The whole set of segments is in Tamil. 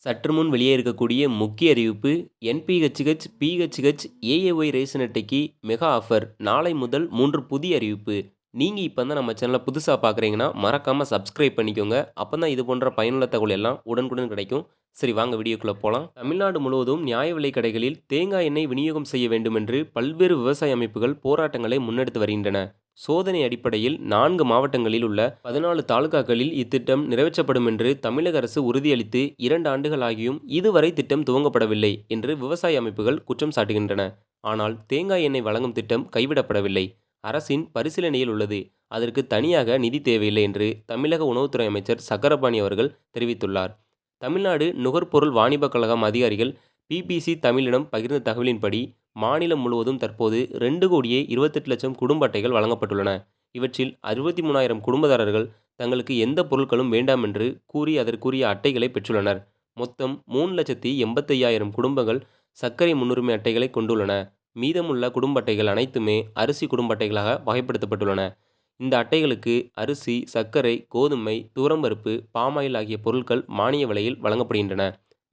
சற்று முன் வெளியே இருக்கக்கூடிய முக்கிய அறிவிப்பு என்பிஹெச்ஹெச், பிஹெச்ஹெச், ஏஏஒய் ரேஷன் அட்டைக்கு மெகா ஆஃபர் நாளை முதல் 3 புதிய அறிவிப்பு. நீங்க இப்ப தான் நம்ம சேனலை புதுசா பார்க்குறீங்கன்னா மறக்காம சப்ஸ்கிரைப் பண்ணிக்கோங்க. அப்பதான் இது போன்ற பயனுள்ள தகவல் எல்லாம் உடனுக்குடன் கிடைக்கும். சரி வாங்க வீடியோக்குள்ள போலாம். தமிழ்நாடு முழுவதும் நியாய விலைக் கடைகளில் தேங்காய் எண்ணெய் விநியோகம் செய்ய வேண்டும் என்று பல்வேறு விவசாய அமைப்புகள் போராட்டங்களை முன்னெடுத்து வருகின்றன. சோதனை அடிப்படையில் 4 மாவட்டங்களில் உள்ள 14 தாலுகாக்களில் இத்திட்டம் நிறைவேற்றப்படும் என்று தமிழக அரசு உறுதியளித்து 2 ஆண்டுகள் ஆகியும் இதுவரை திட்டம் துவங்கப்படவில்லை என்று விவசாய அமைப்புகள் குற்றம் சாட்டுகின்றன. ஆனால் தேங்காய் எண்ணெய் வழங்கும் திட்டம் கைவிடப்படவில்லை. அரசின் பரிசீலனையில் உள்ளது. அதற்கு தனியாக நிதி தேவையில்லை என்று தமிழக உணவுத்துறை அமைச்சர் சக்கரபாணி அவர்கள் தெரிவித்துள்ளார். தமிழ்நாடு நுகர்பொருள் வாணிபக் கழகம் அதிகாரிகள் பிபிசி தமிழிடம் பகிர்ந்த தகவலின்படி மாநிலம் முழுவதும் தற்போது 2,28,00,000 குடும்ப அட்டைகள் வழங்கப்பட்டுள்ளன. இவற்றில் 63,000 குடும்பதாரர்கள் தங்களுக்கு எந்த பொருட்களும் வேண்டாம் என்று கூறி அதற்குரிய அட்டைகளை பெற்றுள்ளனர். மொத்தம் 3,85,000 குடும்பங்கள் சர்க்கரை முன்னுரிமை அட்டைகளை கொண்டுள்ளன. மீதமுள்ள குடும்ப அட்டைகள் அனைத்துமே அரிசி குடும்ப அட்டைகளாக வகைப்படுத்தப்பட்டுள்ளன. இந்த அட்டைகளுக்கு அரிசி, சர்க்கரை, கோதுமை, துவரம்பருப்பு, பாமாயில் ஆகிய பொருட்கள் மானிய விலையில் வழங்கப்படுகின்றன.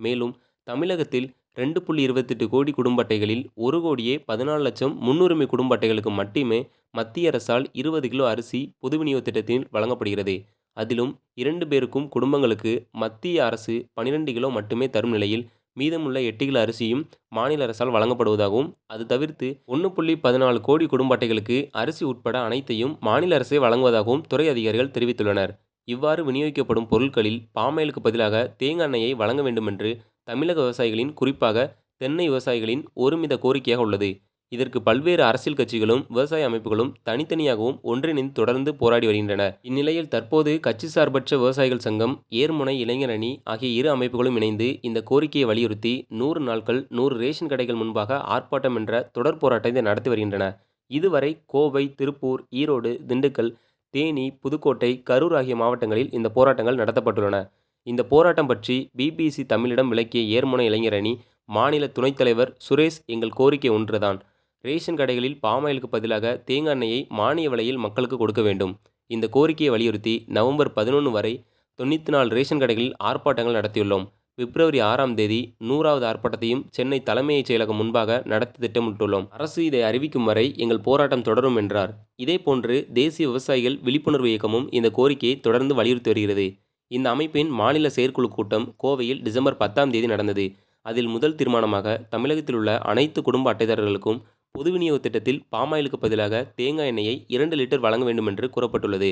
மேலும் தமிழகத்தில் 2.28 கோடி குடும்ப அட்டைகளில் 1,14,00,000 முன்னுரிமை குடும்ப அட்டைகளுக்கு மட்டுமே மத்திய அரசால் 20 கிலோ அரிசி பொது விநியோக திட்டத்தில் வழங்கப்படுகிறது. அதிலும் 2 பேருக்கும் குடும்பங்களுக்கு மத்திய அரசு 12 கிலோ மட்டுமே தரும் நிலையில் மீதமுள்ள 8 கிலோ அரிசியும் மாநில அரசால் வழங்கப்படுவதாகவும், அது தவிர்த்து 1.14 கோடி குடும்ப அட்டைகளுக்கு அரிசி உட்பட அனைத்தையும் மாநில அரசே வழங்குவதாகவும் துறை அதிகாரிகள் தெரிவித்துள்ளனர். இவ்வாறு விநியோகிக்கப்படும் பொருட்களில் பாமாயிலுக்கு பதிலாக தேங்காய் எண்ணெயை வழங்க வேண்டுமென்று தமிழக விவசாயிகளின், குறிப்பாக தென்னை விவசாயிகளின் ஒருமித கோரிக்கையாக உள்ளது. இதற்கு பல்வேறு அரசியல் கட்சிகளும் விவசாய அமைப்புகளும் தனித்தனியாகவும் ஒன்றிணைந்து தொடர்ந்து போராடி வருகின்றன. இந்நிலையில் தற்போது கட்சி சார்பற்ற விவசாயிகள் சங்கம், ஏர்முனை இளைஞர் அணி ஆகிய இரு அமைப்புகளும் இணைந்து இந்த கோரிக்கையை வலியுறுத்தி 100 நாட்கள் 100 ரேஷன் கடைகள் முன்பாக ஆர்ப்பாட்டம் என்ற தொடர் போராட்டத்தை நடத்தி வருகின்றன. இதுவரை கோவை, திருப்பூர், ஈரோடு, திண்டுக்கல், தேனி, புதுக்கோட்டை, கரூர் ஆகிய மாவட்டங்களில் இந்த போராட்டங்கள் நடத்தப்பட்டுள்ளன. இந்த போராட்டம் பற்றி பிபிசி தமிழிடம் விளக்கிய ஏர்முனை இளைஞர் அணி மாநில துணைத் தலைவர் சுரேஷ், எங்கள் கோரிக்கை ஒன்றுதான். ரேஷன் கடைகளில் பாமாயிலுக்கு பதிலாக தேங்காய் எண்ணெயை மானிய விலையில் மக்களுக்கு கொடுக்க வேண்டும். இந்த கோரிக்கையை வலியுறுத்தி நவம்பர் 11 வரை 94 ரேஷன் கடைகளில் ஆர்ப்பாட்டங்கள் நடத்தியுள்ளோம். பிப்ரவரி 6ஆம் தேதி 100வது ஆர்ப்பாட்டத்தையும் சென்னை தலைமைச் செயலகம் முன்பாக நடத்த திட்டமிட்டுள்ளோம். அரசு இதை அறிவிக்கும் வரை எங்கள் போராட்டம் தொடரும் என்றார். இதேபோன்று தேசிய விவசாயிகள் விழிப்புணர்வு இயக்கமும் இந்த கோரிக்கையை தொடர்ந்து வலியுறுத்தி வருகிறது. இந்த அமைப்பின் மாநில செயற்குழு கூட்டம் கோவையில் டிசம்பர் 10ஆம் தேதி நடந்தது. அதில் முதல் தீர்மானமாக தமிழகத்தில் உள்ள அனைத்து குடும்ப அட்டைதாரர்களுக்கும் பொது விநியோக திட்டத்தில் பாமாயிலுக்கு பதிலாக தேங்காய் எண்ணெயை 2 லிட்டர் வழங்க வேண்டும் என்று கூறப்பட்டுள்ளது.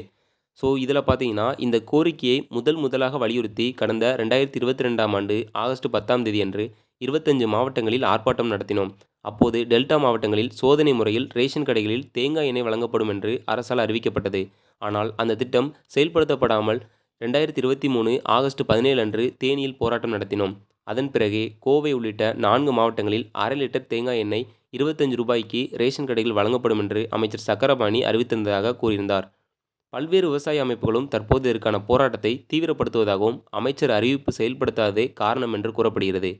ஸோ இதில் பார்த்தீங்கன்னா இந்த கோரிக்கையை முதலாக வலியுறுத்தி கடந்த 2022ஆம் ஆண்டு ஆகஸ்ட் 10ஆம் தேதி அன்று 25 மாவட்டங்களில் ஆர்ப்பாட்டம் நடத்தினோம். அப்போது டெல்டா மாவட்டங்களில் சோதனை முறையில் ரேஷன் கடைகளில் தேங்காய் எண்ணெய் வழங்கப்படும் என்று அரசால் அறிவிக்கப்பட்டது. ஆனால் அந்த திட்டம் செயல்படுத்தப்படாமல் 2023 ஆகஸ்ட் 17 அன்று தேனியில் போராட்டம் நடத்தினோம். அதன் பிறகு கோவை உள்ளிட்ட 4 மாவட்டங்களில் அரை லிட்டர் தேங்காய் எண்ணெய் 25 ரூபாய்க்கு ரேஷன் கடைகள் வழங்கப்படும் என்று அமைச்சர் சக்கரபாணி அறிவித்திருந்ததாக கூறியிருந்தார். பல்வேறு விவசாய அமைப்புகளும் தற்போது இதற்கான போராட்டத்தை தீவிரப்படுத்துவதாகவும் அமைச்சர் அறிவிப்பு செயல்படுத்தாததே காரணம் என்று கூறப்படுகிறது.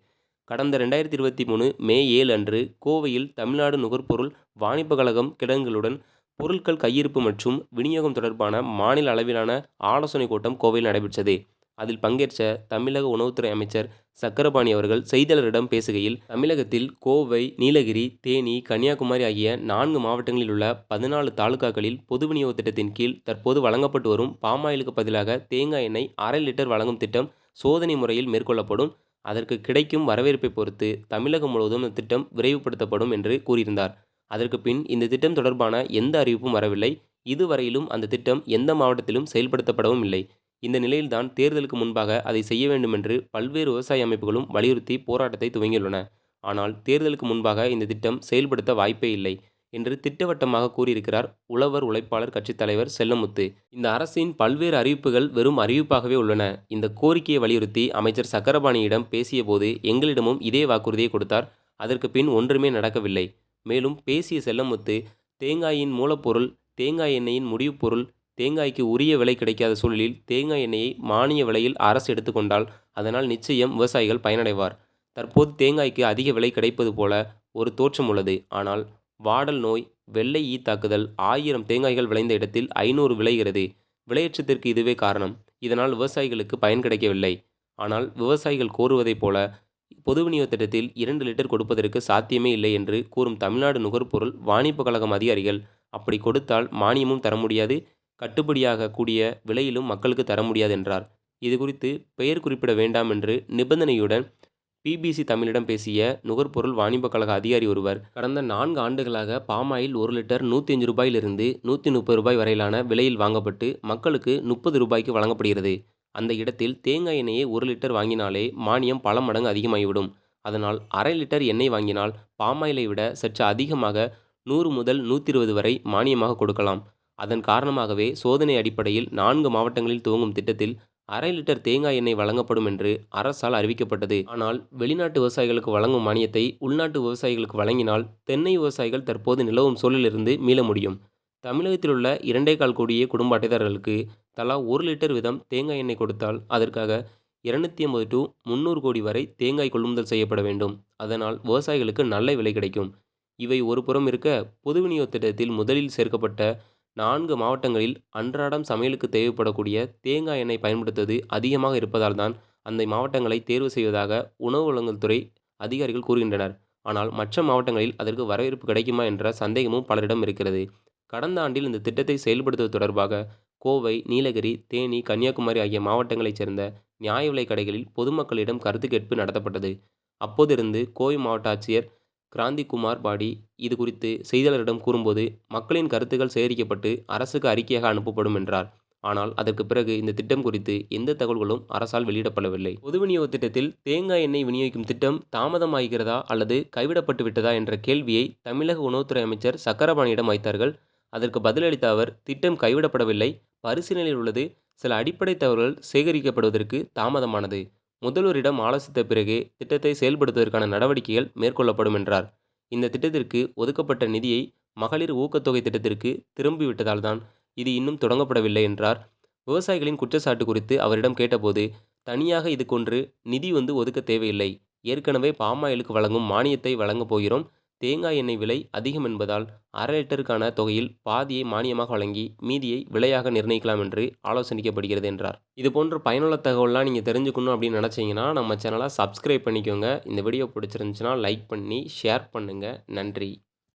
கடந்த 2023 மே 7 அன்று கோவையில் தமிழ்நாடு நுகர்பொருள் வாணிபக் கழகம் கிடங்குகளுடன் பொருட்கள் கையிருப்பு மற்றும் விநியோகம் தொடர்பான மாநில அளவிலான ஆலோசனைக் கூட்டம் கோவையில் நடைபெற்றது. அதில் பங்கேற்ற தமிழக உணவுத்துறை அமைச்சர் சக்கரபாணி அவர்கள் செய்தியாளர்களிடம் பேசுகையில், தமிழகத்தில் கோவை, நீலகிரி, தேனி, கன்னியாகுமரி ஆகிய 4 மாவட்டங்களில் உள்ள 14 தாலுகாக்களில் பொது விநியோக திட்டத்தின் கீழ் தற்போது வழங்கப்பட்டு வரும் பாமாயிலுக்கு பதிலாக தேங்காய் எண்ணெய் அரை லிட்டர் வழங்கும் திட்டம் சோதனை முறையில் மேற்கொள்ளப்படும். அதற்கு கிடைக்கும் வரவேற்பை பொறுத்து தமிழகம் முழுவதும் இந்த திட்டம் விரைவுபடுத்தப்படும் என்று கூறியிருந்தார். அதற்கு பின் இந்த திட்டம் தொடர்பான எந்த அறிவிப்பும் வரவில்லை. இதுவரையிலும் அந்த திட்டம் எந்த மாவட்டத்திலும் செயல்படுத்தப்படவும் இல்லை. இந்த நிலையில்தான் தேர்தலுக்கு முன்பாக அதை செய்ய வேண்டும் என்று பல்வேறு விவசாய அமைப்புகளும் வலியுறுத்தி போராட்டத்தை துவங்கியுள்ளன. ஆனால் தேர்தலுக்கு முன்பாக இந்த திட்டம் செயல்படுத்த வாய்ப்பே இல்லை என்று திட்டவட்டமாக கூறியிருக்கிறார் உழவர் உழைப்பாளர் கட்சித் தலைவர் செல்லமுத்து. இந்த அரசின் பல்வேறு அறிவிப்புகள் வெறும் அறிவிப்பாகவே உள்ளன. இந்த கோரிக்கையை வலியுறுத்தி அமைச்சர் சக்கரபாணியிடம் பேசியபோது எங்களிடமும் இதே வாக்குறுதியை கொடுத்தார். அதற்கு பின் ஒன்றுமே நடக்கவில்லை. மேலும் பேசிய செல்லமுத்து, தேங்காயின் மூலப்பொருள், தேங்காய் எண்ணெயின் முடிவுப் பொருள், தேங்காய்க்கு உரிய விலை கிடைக்காத சூழலில் தேங்காய் எண்ணெயை மானிய விலையில் அரசு எடுத்துக்கொண்டால் அதனால் நிச்சயம் விவசாயிகள் பயனடைவார். தற்போது தேங்காய்க்கு அதிக விலை கிடைப்பது போல ஒரு தோற்றம் உள்ளது. ஆனால் வாடல் நோய், வெள்ளை ஈ தாக்குதல் 1000 தேங்காய்கள் விளைந்த இடத்தில் 500 விளைகிறது. விலையேற்றத்திற்கு இதுவே காரணம். இதனால் விவசாயிகளுக்கு பயன் கிடைக்கவில்லை. ஆனால் விவசாயிகள் கோருவதைப் போல பொது விநியோக திட்டத்தில் 2 லிட்டர் கொடுப்பதற்கு சாத்தியமே இல்லை என்று கூறும் தமிழ்நாடு நுகர்பொருள் வாணிப கழகம் அதிகாரிகள், அப்படி கொடுத்தால் மானியமும் தர முடியாது, கட்டுப்படியாக கூடிய விலையிலும் மக்களுக்கு தர முடியாது என்றார். இதுகுறித்து பெயர் குறிப்பிட வேண்டாம் என்று நிபந்தனையுடன் பிபிசி தமிழிடம் பேசிய நுகர்பொருள் வாணிப கழக அதிகாரி ஒருவர், கடந்த 4 ஆண்டுகளாக பாமாயில் 1 லிட்டர் ரூ. 105 ரூ. 130 வரையிலான விலையில் வாங்கப்பட்டு மக்களுக்கு ரூ. 30க்கு வழங்கப்படுகிறது. அந்த இடத்தில் தேங்காய் எண்ணெயை 1 லிட்டர் வாங்கினாலே மானியம் பல மடங்கு அதிகமாகிவிடும். அதனால் அரை லிட்டர் எண்ணெய் வாங்கினால் பாமாயிலை விட சற்று அதிகமாக 100 முதல் 120 வரை மானியமாக கொடுக்கலாம். அதன் காரணமாகவே சோதனை அடிப்படையில் 4 மாவட்டங்களில் துவங்கும் திட்டத்தில் அரை லிட்டர் தேங்காய் எண்ணெய் வழங்கப்படும் என்று அரசால் அறிவிக்கப்பட்டது. ஆனால் வெளிநாட்டு விவசாயிகளுக்கு வழங்கும் மானியத்தை உள்நாட்டு விவசாயிகளுக்கு வழங்கினால் தென்னை விவசாயிகள் தற்போது நிலவும் சூழலிலிருந்து மீள முடியும். தமிழகத்தில் உள்ள 2.25 கோடியே குடும்ப அட்டைதாரர்களுக்கு தலா 1 லிட்டர் வீதம் தேங்காய் எண்ணெய் கொடுத்தால் அதற்காக 250 to 300 கோடி வரை தேங்காய் கொள்முதல் செய்யப்பட வேண்டும். அதனால் விவசாயிகளுக்கு நல்ல விலை கிடைக்கும். இவை ஒருபுறம் இருக்க, பொது விநியோக திட்டத்தில் முதலில் சேர்க்கப்பட்ட 4 மாவட்டங்களில் அன்றாடம் சமையலுக்கு தேவைப்படக்கூடிய தேங்காய் எண்ணெய் பயன்படுத்துவது அதிகமாக இருப்பதால் தான் அந்த மாவட்டங்களை தேர்வு செய்வதாக உணவு வழங்கல் துறை அதிகாரிகள் கூறுகின்றனர். ஆனால் மற்ற மாவட்டங்களில் அதற்கு வரவேற்பு கிடைக்குமா என்ற சந்தேகமும் பலரிடம் இருக்கிறது. கடந்த ஆண்டில் இந்த திட்டத்தை செயல்படுத்துவது தொடர்பாக கோவை, நீலகிரி, தேனி, கன்னியாகுமரி ஆகிய மாவட்டங்களைச் சேர்ந்த நியாய விலைக் கடைகளில் பொதுமக்களிடம் கருத்து கேட்பு நடத்தப்பட்டது. அப்போதிருந்து கோவை மாவட்ட ஆட்சியர் கிராந்திகுமார் பாடி இது குறித்து செய்தியாளரிடம் கூறும்போது, மக்களின் கருத்துக்கள் சேகரிக்கப்பட்டு அரசுக்கு அறிக்கையாக அனுப்பப்படும் என்றார். ஆனால் அதற்கு பிறகு இந்த திட்டம் குறித்து எந்த தகவல்களும் அரசால் வெளியிடப்படவில்லை. பொது விநியோக திட்டத்தில் தேங்காய் எண்ணெய் விநியோகிக்கும் திட்டம் தாமதமாகிறதா அல்லது கைவிடப்பட்டு விட்டதா என்ற கேள்வியை தமிழக உணவுத்துறை அமைச்சர் சக்கரபாணியிடம் வைத்தார்கள். அதற்கு பதிலளித்த அவர், திட்டம் கைவிடப்படவில்லை, பரிசீலனையில் உள்ளது, சில அடிப்படை தகவல்கள் சேகரிக்கப்படுவதற்கு தாமதமானது. முதல்வரிடம் ஆலோசித்த பிறகே திட்டத்தை செயல்படுத்துவதற்கான நடவடிக்கைகள் மேற்கொள்ளப்படும் என்றார். இந்த திட்டத்திற்கு ஒதுக்கப்பட்ட நிதியை மகளிர் ஊக்கத்தொகை திட்டத்திற்கு திரும்பிவிட்டதால் தான் இது இன்னும் தொடங்கப்படவில்லை என்றார். விவசாயிகளின் குற்றச்சாட்டு குறித்து அவரிடம் கேட்டபோது, தனியாக இதுக்கொன்று நிதி ஒதுக்க தேவையில்லை, ஏற்கனவே பாமாயிலுக்கு வழங்கும் மானியத்தை வழங்கப் போகிறோம், தேங்காய் எண்ணெய் விலை அதிகம் என்பதால் அரை லிட்டருக்கான தொகையில் பாதியை மானியமாக வழங்கி மீதியை விலையாக நிர்ணயிக்கலாம் என்று ஆலோசனிக்கப்படுகிறது என்றார். இதுபோன்ற பயனுள்ள தகவல்லாம் நீங்கள் தெரிஞ்சுக்கணும் அப்படின்னு நினச்சிங்கன்னா நம்ம சேனலை சப்ஸ்கிரைப் பண்ணிக்கோங்க. இந்த வீடியோ பிடிச்சிருந்துச்சுன்னா லைக் பண்ணி ஷேர் பண்ணுங்கள். நன்றி.